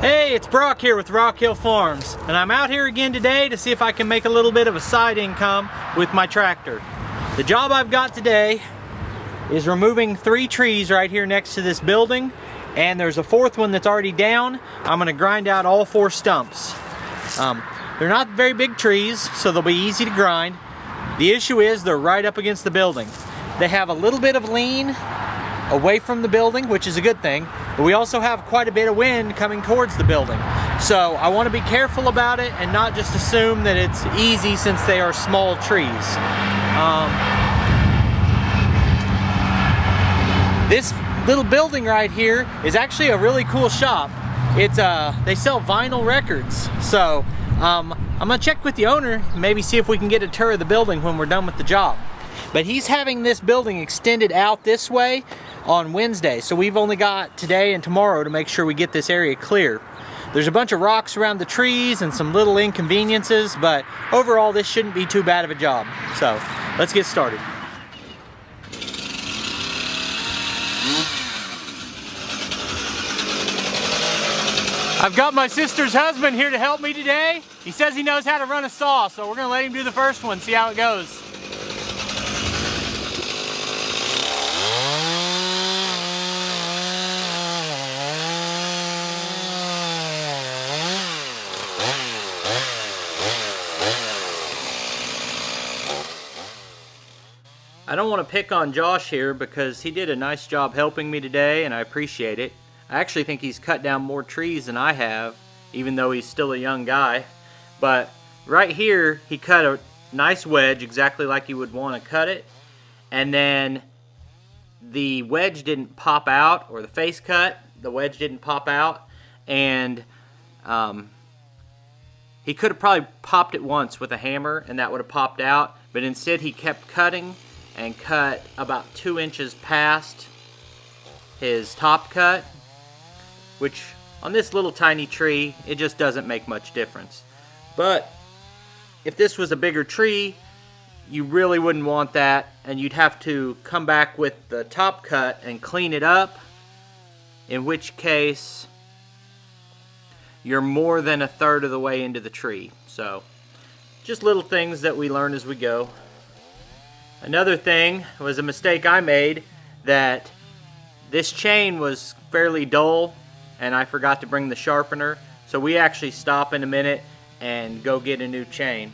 Hey, it's Brock here with Rock Hill Farms, and I'm out here again today to see if I can make a little bit of a side income with my tractor. The job I've got today is removing 3 trees right here next to this building, and there's a 4th one that's already down. I'm going to grind out all 4 stumps. They're not very big trees, so they'll be easy to grind. The issue is they're right up against the building. They have a little bit of lean away from the building, which is a good thing, but we also have quite a bit of wind coming towards the building. So I want to be careful about it and not just assume that it's easy since they are small trees. This little building right here is actually a really cool shop. It's they sell vinyl records, so I'm gonna check with the owner, maybe see if we can get a tour of the building when we're done with the job. But he's having this building extended out this way on Wednesday, so we've only got today and tomorrow to make sure we get this area clear. There's a bunch of rocks around the trees and some little inconveniences, but overall this shouldn't be too bad of a job. So let's get started. I've got my sister's husband here to help me today. He says he knows how to run a saw, so we're gonna let him do the first one, see how it goes. I don't want to pick on Josh here because he did a nice job helping me today and I appreciate it. I actually think he's cut down more trees than I have, even though he's still a young guy. But right here, he cut a nice wedge exactly like you would want to cut it. And then the wedge didn't pop out, or the face cut, the wedge didn't pop out. And he could have probably popped it once with a hammer and that would have popped out. But instead he kept cutting and cut about 2 inches past his top cut, which on this little tiny tree, it just doesn't make much difference. But if this was a bigger tree, you really wouldn't want that, and you'd have to come back with the top cut and clean it up, in which case you're more than a third of the way into the tree. So just little things that we learn as we go. Another thing was a mistake I made, that this chain was fairly dull and I forgot to bring the sharpener, so we actually stop in a minute and go get a new chain.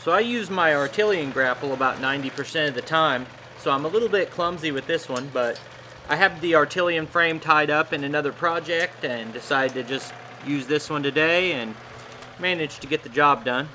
So I use my artillery grapple about 90% of the time, so I'm a little bit clumsy with this one, but I have the artillery frame tied up in another project and decided to just use this one today and managed to get the job done.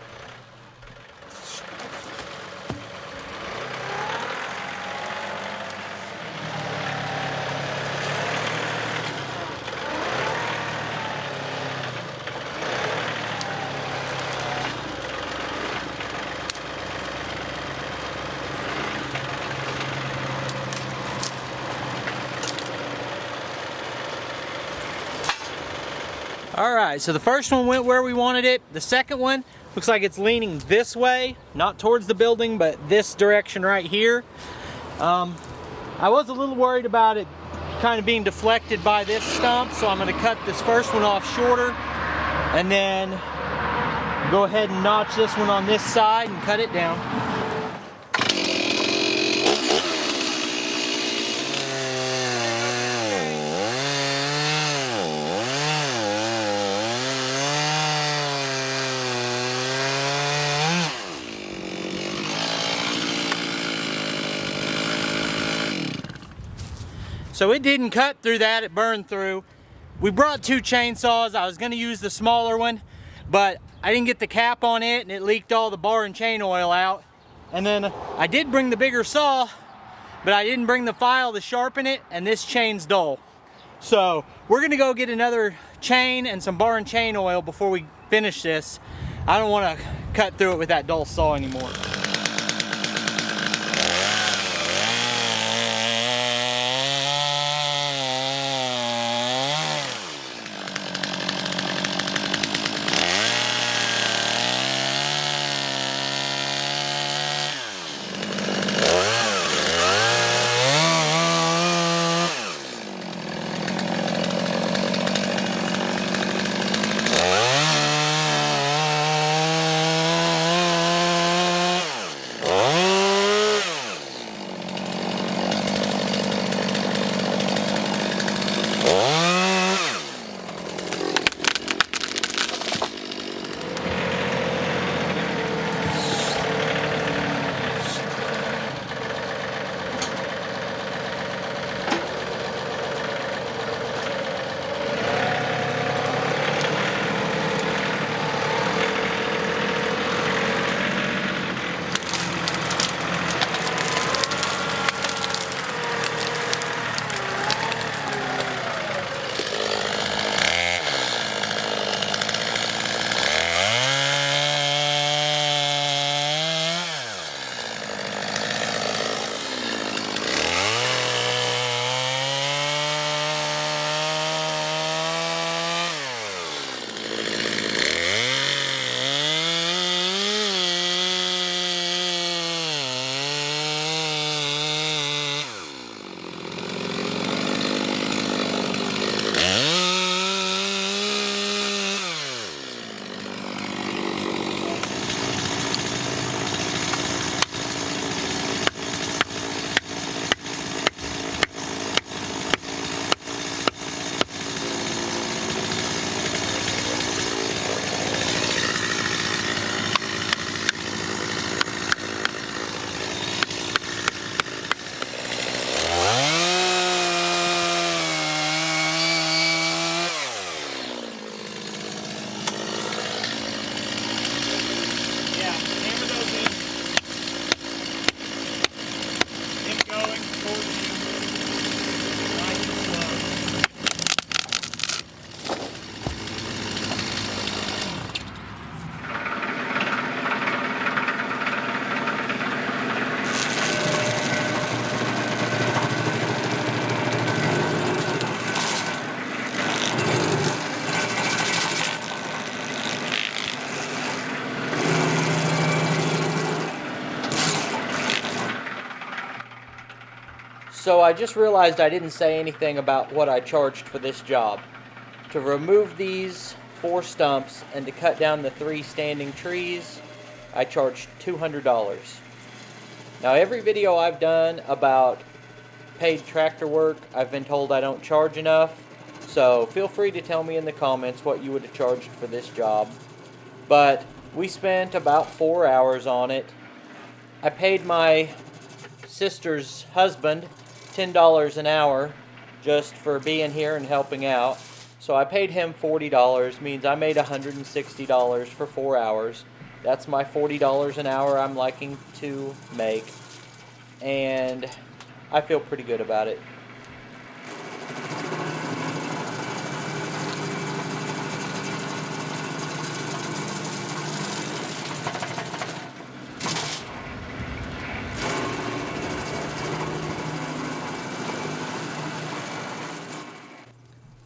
Alright, so the first one went where we wanted it. The second one looks like it's leaning this way, not towards the building, but this direction right here. I was a little worried about it kind of being deflected by this stump, so I'm going to cut this first one off shorter and then go ahead and notch this one on this side and cut it down. So it didn't cut through that, it burned through. We brought 2 chainsaws. I was gonna use the smaller one, but I didn't get the cap on it and it leaked all the bar and chain oil out. And then I did bring the bigger saw, but I didn't bring the file to sharpen it, and this chain's dull. So we're gonna go get another chain and some bar and chain oil before we finish this. I don't wanna cut through it with that dull saw anymore. So I just realized I didn't say anything about what I charged for this job. To remove these 4 stumps and to cut down the 3 standing trees, I charged $200. Now every video I've done about paid tractor work, I've been told I don't charge enough, so feel free to tell me in the comments what you would have charged for this job. But we spent about 4 hours on it. I paid my sister's husband $10 an hour just for being here and helping out. So I paid him $40, means I made $160 for 4 hours. That's my $40 an hour I'm liking to make, and I feel pretty good about it.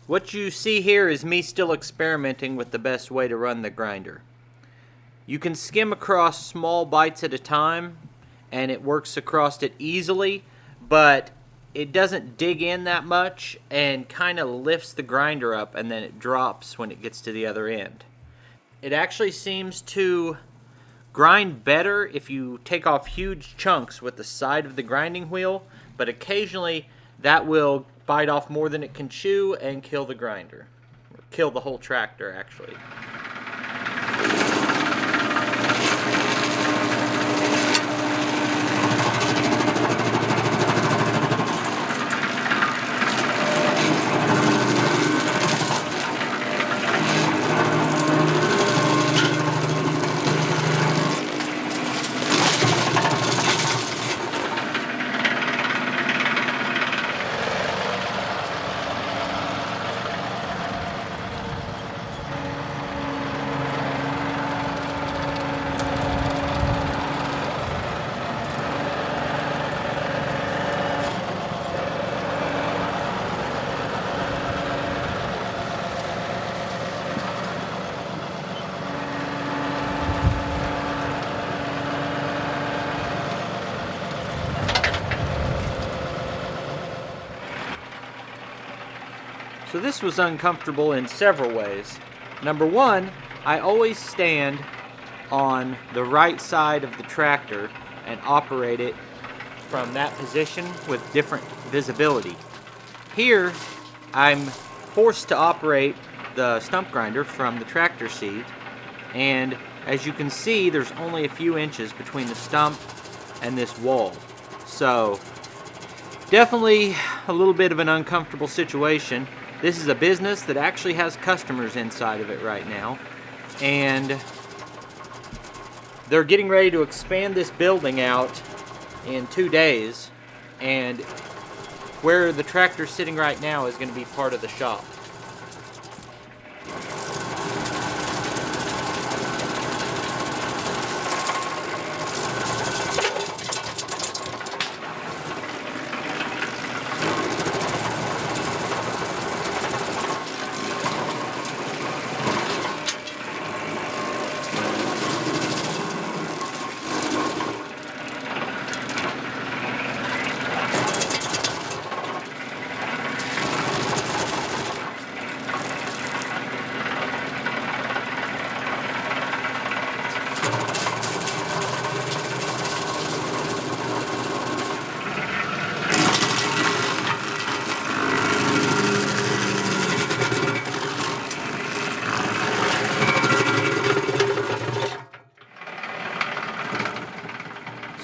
What you see here is me still experimenting with the best way to run the grinder. You can skim across small bites at a time and it works across it easily, but it doesn't dig in that much and kind of lifts the grinder up and then it drops when it gets to the other end. It actually seems to grind better if you take off huge chunks with the side of the grinding wheel, but occasionally that will bite off more than it can chew and kill the grinder. Or kill the whole tractor, actually. So this was uncomfortable in several ways. Number one, I always stand on the right side of the tractor and operate it from that position with different visibility. Here, I'm forced to operate the stump grinder from the tractor seat, and as you can see, there's only a few inches between the stump and this wall. So definitely a little bit of an uncomfortable situation. This is a business that actually has customers inside of it right now, and they're getting ready to expand this building out in 2 days, and where the tractor's sitting right now is going to be part of the shop.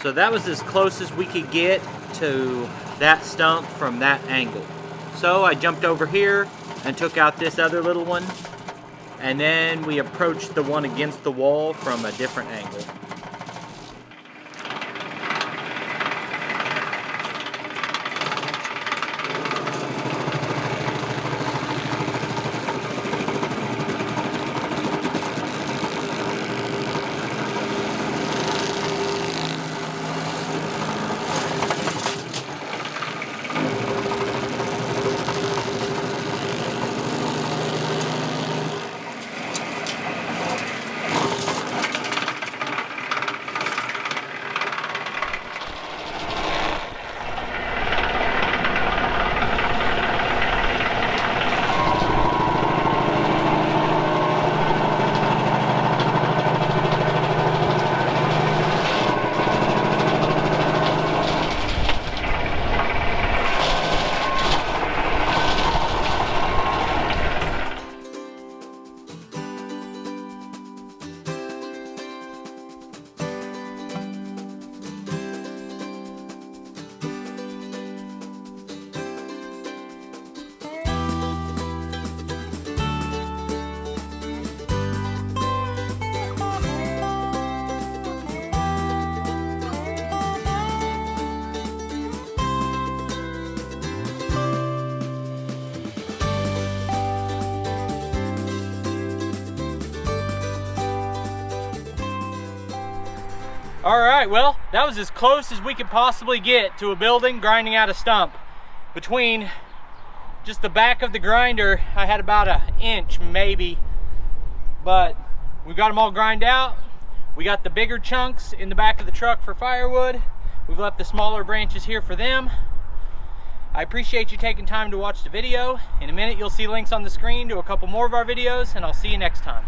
So that was as close as we could get to that stump from that angle. So I jumped over here and took out this other little one, and then we approached the one against the wall from a different angle. All right, well, that was as close as we could possibly get to a building grinding out a stump. Between just the back of the grinder, I had about an inch maybe, but we got them all grind out. We got the bigger chunks in the back of the truck for firewood. We've left the smaller branches here for them. I appreciate you taking time to watch the video. In a minute, you'll see links on the screen to a couple more of our videos, and I'll see you next time.